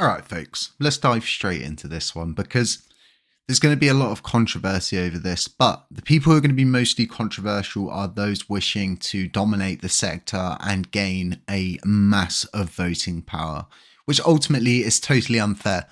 All right, folks, let's dive straight into this one because there's going to be a lot of controversy over this, but the people who are going to be mostly controversial are those wishing to dominate the sector and gain a mass of voting power, which ultimately is totally unfair.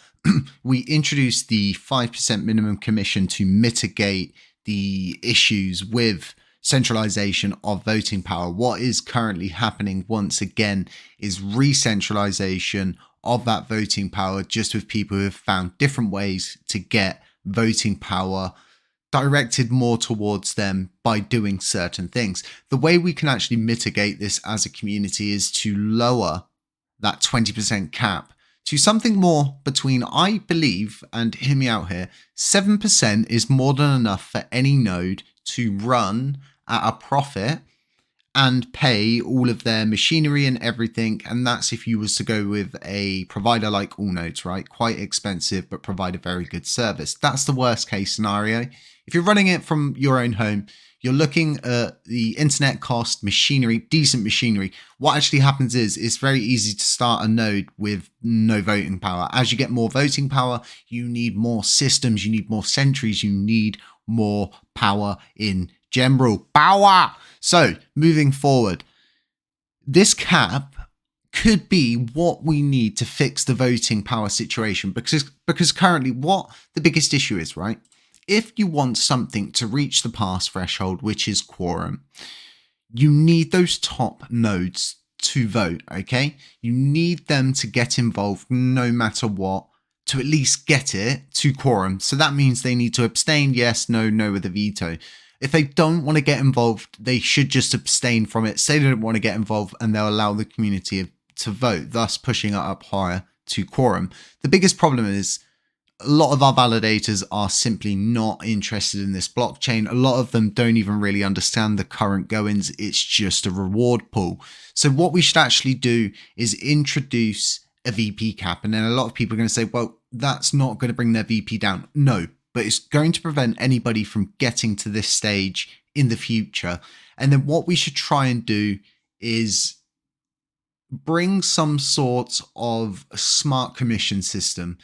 We introduced the 5% minimum commission to mitigate the issues with centralization of voting power. What is currently happening once again is re-centralization of that voting power, just with people who have found different ways to get voting power directed more towards them by doing certain things. The way we can actually mitigate this as a community is to lower that 20% cap to something more between, I believe, and hear me out here, 7% is more than enough for any node to run at a profit and pay all of their machinery and everything. And that's if you was to go with a provider like Allnodes, right? Quite expensive, but provide a very good service. That's the worst case scenario. If you're running it from your own home, you're looking at the internet cost, machinery, decent machinery. What actually happens is it's very easy to start a node with no voting power. As you get more voting power, you need more systems, you need more sentries, you need more power in general. Power! So moving forward, this cap could be what we need to fix the voting power situation, because currently what the biggest issue is, right? If you want something to reach the pass threshold, which is quorum, you need those top nodes to vote, okay? You need them to get involved no matter what, to at least get it to quorum. So that means they need to abstain, yes, no, no with a veto. If they don't want to get involved, they should just abstain from it, say they don't want to get involved, and they'll allow the community to vote, thus pushing it up higher to quorum. The biggest problem is a lot of our validators are simply not interested in this blockchain. A lot of them don't even really understand the current goings. It's just a reward pool. So what we should actually do is introduce a VP cap. And then a lot of people are going to say, well, that's not going to bring their VP down. No, but it's going to prevent anybody from getting to this stage in the future. And then what we should try and do is bring some sort of a smart commission system.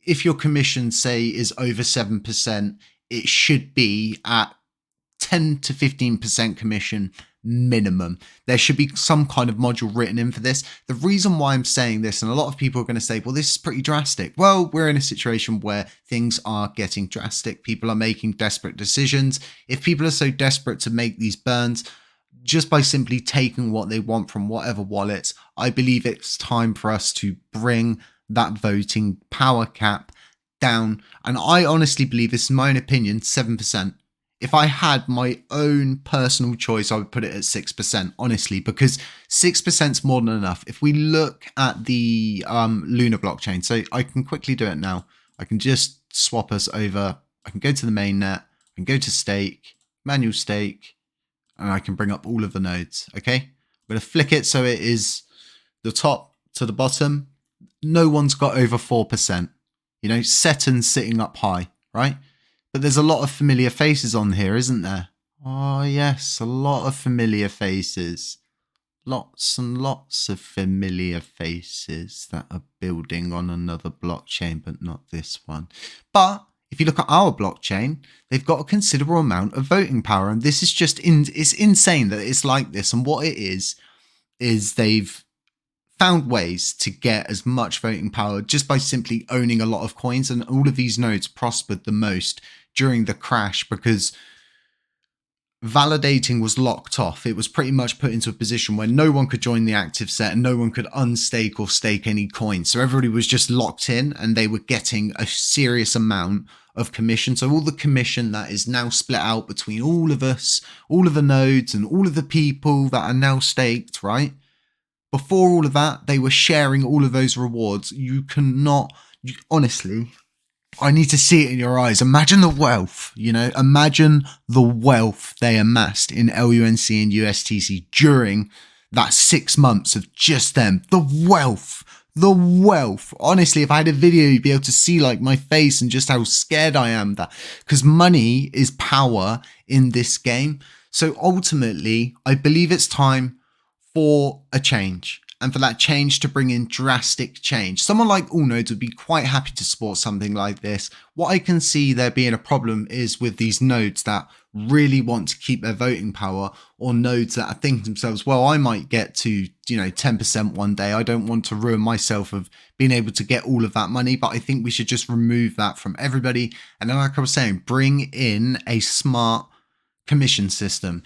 If your commission, say, is over 7%, it should be at 10 to 15% commission minimum. There should be some kind of module written in for this. The reason why I'm saying this, and a lot of people are going to say, well, this is pretty drastic. Well, we're in a situation where things are getting drastic. People are making desperate decisions. If people are so desperate to make these burns, just by simply taking what they want from whatever wallets, I believe it's time for us to bring that voting power cap down. And I honestly believe, this is my own opinion, 7%. If I had my own personal choice, I would put it at 6%, honestly, because 6% is more than enough. If we look at the Luna blockchain, so I can quickly do it now. I can just swap us over. I can go to the mainnet, I can go to stake, manual stake, and I can bring up all of the nodes, okay? I'm going to flick it so it is the top to the bottom. No one's got over 4%. You know, Seton's sitting up high, right? But there's a lot of familiar faces on here, isn't there? Oh, yes, a lot of familiar faces. Lots and lots of familiar faces that are building on another blockchain, but not this one. But if you look at our blockchain, they've got a considerable amount of voting power. And this is just, it's insane that it's like this. And what it is they've found ways to get as much voting power just by simply owning a lot of coins. And all of these nodes prospered the most during the crash because validating was locked off. It was pretty much put into a position where no one could join the active set and no one could unstake or stake any coins. So everybody was just locked in and they were getting a serious amount of commission. So all the commission that is now split out between all of us, all of the nodes and all of the people that are now staked, right? Before all of that, they were sharing all of those rewards. You cannot, honestly, I need to see it in your eyes. Imagine the wealth, you know, imagine the wealth they amassed in LUNC and USTC during that 6 months of just them. The wealth. Honestly, if I had a video, you'd be able to see like my face and just how scared I am that, because money is power in this game. So ultimately, I believe it's time for a change. and for that change to bring in drastic change. Someone like Allnodes would be quite happy to support something like this. What I can see there being a problem is with these nodes that really want to keep their voting power, or nodes that are thinking to themselves, well, I might get to 10% one day. I don't want to ruin myself of being able to get all of that money, but I think we should just remove that from everybody. And then, like I was saying, bring in a smart commission system.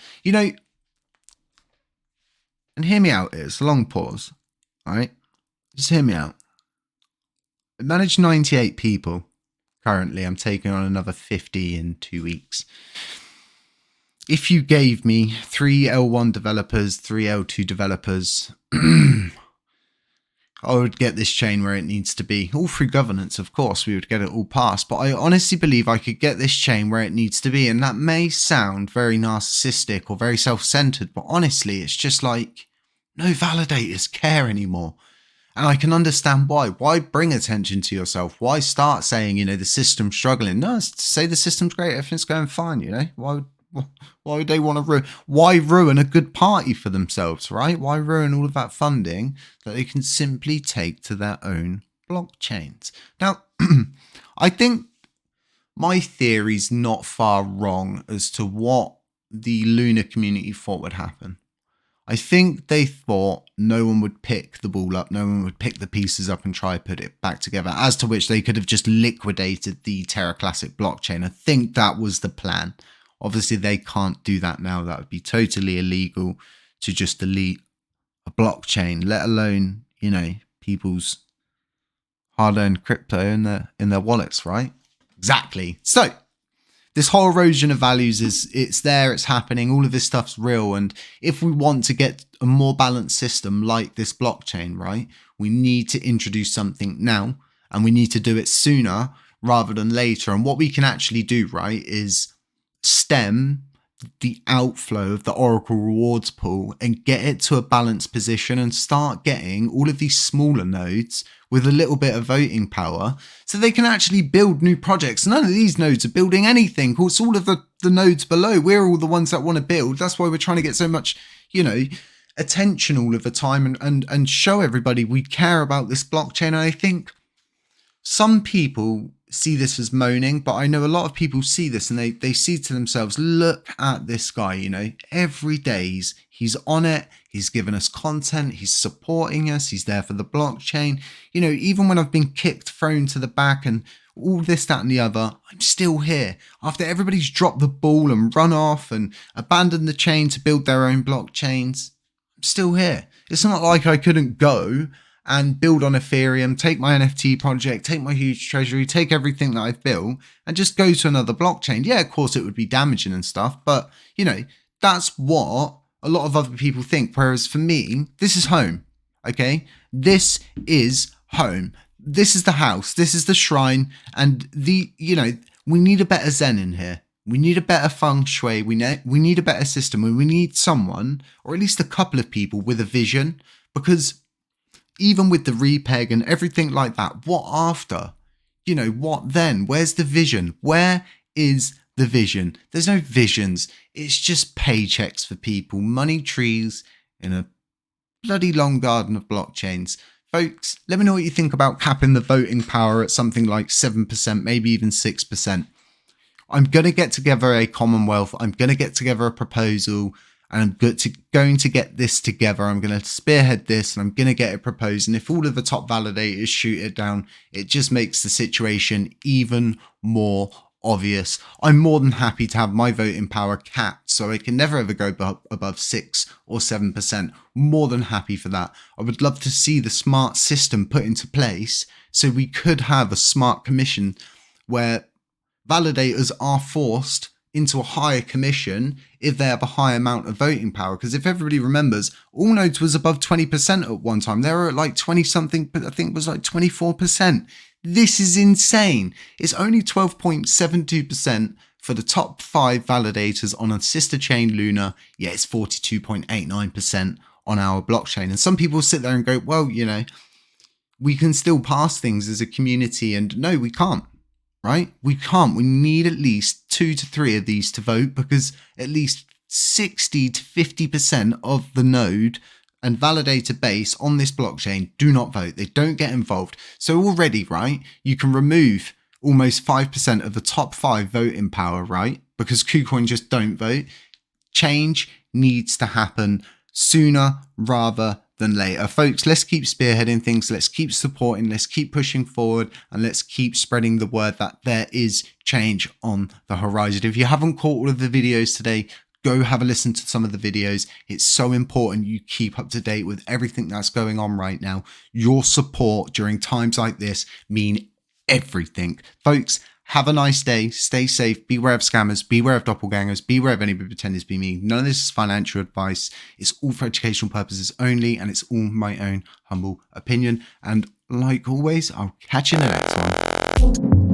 And hear me out, it's a long pause. All right, just hear me out. I manage 98 people currently. I'm taking on another 50 in 2 weeks. If you gave me 3 L1 developers, 3 L2 developers, I would get this chain where it needs to be. All through governance, of course, we would get it all passed. But I honestly believe I could get this chain where it needs to be. And that may sound very narcissistic or very self-centered, but honestly, it's just like no validators care anymore. And I can understand why. Why bring attention to yourself? Why start saying, the system's struggling? No, say the system's great, everything's going fine, Why would they want to why ruin a good party for themselves, right? Why ruin all of that funding that they can simply take to their own blockchains? Now, I think my theory's not far wrong as to what the Luna community thought would happen. I think they thought no one would pick the ball up, no one would pick the pieces up and try to put it back together, as to which they could have just liquidated the Terra Classic blockchain. I think that was the plan. Obviously, they can't do that now. That would be totally illegal to just delete a blockchain, let alone, people's hard-earned crypto in their wallets, right? Exactly. So this whole erosion of values it's there, it's happening. All of this stuff's real. And if we want to get a more balanced system like this blockchain, right, we need to introduce something now, and we need to do it sooner rather than later. And what we can actually do, right, is stem the outflow of the Oracle rewards pool and get it to a balanced position and start getting all of these smaller nodes with a little bit of voting power so they can actually build new projects. None of these nodes are building anything. It's all of the nodes below. We're all the ones that want to build. That's why we're trying to get so much, attention all of the time and show everybody we care about this blockchain. And I think some people see this as moaning, but I know a lot of people see this and they see to themselves, look at this guy, every day he's on it, he's given us content, he's supporting us, he's there for the blockchain. Even when I've been kicked, thrown to the back and all this, that and the other, I'm still here. After everybody's dropped the ball and run off and abandoned the chain to build their own blockchains, I'm still here. It's not like I couldn't go and build on Ethereum, take my NFT project, take my huge treasury, take everything that I've built and just go to another blockchain. Yeah, of course it would be damaging and stuff, but that's what a lot of other people think. Whereas for me, this is home, okay? This is home. This is the house. This is the shrine. And we need a better Zen in here. We need a better feng shui. We need a better system. And we need someone, or at least a couple of people with a vision, because even with the repeg and everything like that, what after? What then? Where's the vision? Where is the vision? There's no visions. It's just paychecks for people, money trees in a bloody long garden of blockchains. Folks, let me know what you think about capping the voting power at something like 7%, maybe even 6%. I'm going to get together a Commonwealth. I'm going to get together a proposal. And I'm going to get this together. I'm going to spearhead this and I'm going to get it proposed. And if all of the top validators shoot it down, it just makes the situation even more obvious. I'm more than happy to have my voting power capped so I can never ever go above 6 or 7%. More than happy for that. I would love to see the smart system put into place so we could have a smart commission where validators are forced into a higher commission if they have a high amount of voting power. Because if everybody remembers, Allnodes was above 20% at one time. They were at like 20 something, but I think it was like 24%. This is insane. It's only 12.72% for the top 5 validators on a sister chain Luna. Yeah, it's 42.89% on our blockchain. And some people sit there and go, well, we can still pass things as a community. And no, we can't. Right? We can't. We need at least 2 to 3 of these to vote because at least 60 to 50% of the node and validator base on this blockchain do not vote. They don't get involved. So already, right, you can remove almost 5% of the top 5 voting power, right? Because KuCoin just don't vote. Change needs to happen sooner rather than later. Folks, let's keep spearheading things. Let's keep supporting. Let's keep pushing forward, and let's keep spreading the word that there is change on the horizon. If you haven't caught all of the videos today, go have a listen to some of the videos. It's so important you keep up to date with everything that's going on right now. Your support during times like this mean everything. Folks, have a nice day. Stay safe. Beware of scammers. Beware of doppelgangers. Beware of anybody pretending to be me. None of this is financial advice. It's all for educational purposes only, and it's all my own humble opinion. And like always, I'll catch you in the next one.